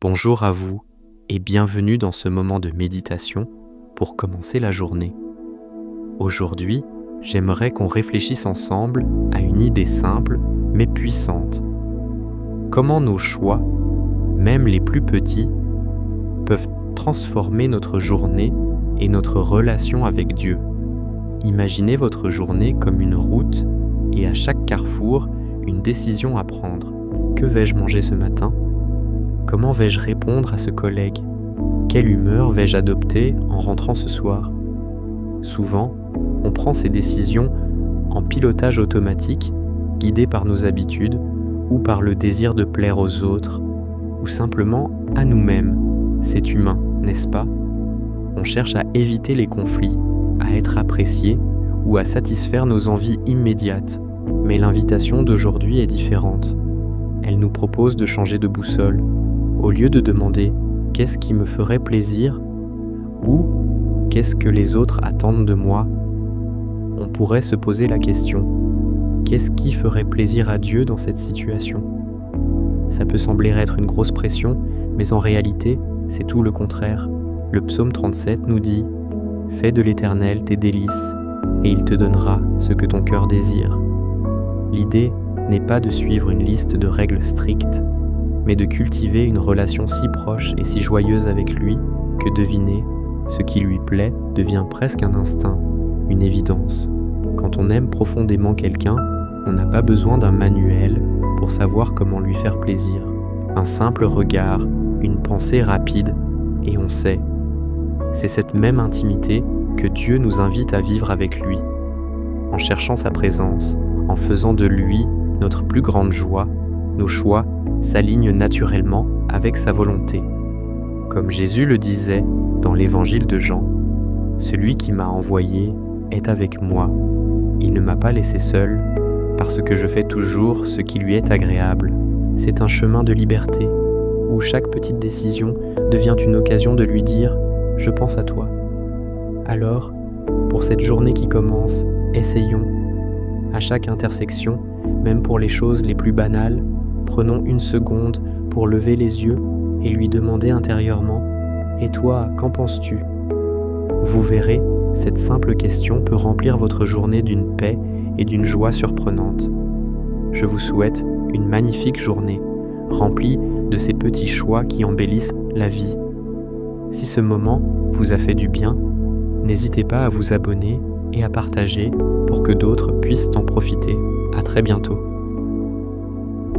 Bonjour à vous et bienvenue dans ce moment de méditation pour commencer la journée. Aujourd'hui, j'aimerais qu'on réfléchisse ensemble à une idée simple mais puissante. Comment nos choix, même les plus petits, peuvent transformer notre journée et notre relation avec Dieu. Imaginez votre journée comme une route et à chaque carrefour, une décision à prendre. Que vais-je manger ce matin ? Comment vais-je répondre à ce collègue ? Quelle humeur vais-je adopter en rentrant ce soir ? Souvent, on prend ces décisions en pilotage automatique, guidé par nos habitudes ou par le désir de plaire aux autres, ou simplement à nous-mêmes. C'est humain, n'est-ce pas ? On cherche à éviter les conflits, à être apprécié ou à satisfaire nos envies immédiates. Mais l'invitation d'aujourd'hui est différente. Elle nous propose de changer de boussole. Au lieu de demander « qu'est-ce qui me ferait plaisir ?» ou « qu'est-ce que les autres attendent de moi ?» on pourrait se poser la question « qu'est-ce qui ferait plaisir à Dieu dans cette situation ?» Ça peut sembler être une grosse pression, mais en réalité, c'est tout le contraire. Le psaume 37 nous dit « Fais de l'Éternel tes délices, et il te donnera ce que ton cœur désire. » L'idée n'est pas de suivre une liste de règles strictes, mais de cultiver une relation si proche et si joyeuse avec lui que deviner ce qui lui plaît devient presque un instinct, une évidence. Quand on aime profondément quelqu'un, on n'a pas besoin d'un manuel pour savoir comment lui faire plaisir. Un simple regard, une pensée rapide, et on sait. C'est cette même intimité que Dieu nous invite à vivre avec lui. En cherchant sa présence, en faisant de lui notre plus grande joie, nos choix s'aligne naturellement avec sa volonté. Comme Jésus le disait dans l'évangile de Jean, « Celui qui m'a envoyé est avec moi. Il ne m'a pas laissé seul, parce que je fais toujours ce qui lui est agréable. » C'est un chemin de liberté, où chaque petite décision devient une occasion de lui dire « Je pense à toi ». Alors, pour cette journée qui commence, essayons. À chaque intersection, même pour les choses les plus banales, prenons une seconde pour lever les yeux et lui demander intérieurement « Et toi, qu'en penses-tu » Vous verrez, cette simple question peut remplir votre journée d'une paix et d'une joie surprenantes. Je vous souhaite une magnifique journée, remplie de ces petits choix qui embellissent la vie. Si ce moment vous a fait du bien, n'hésitez pas à vous abonner et à partager pour que d'autres puissent en profiter. À très bientôt.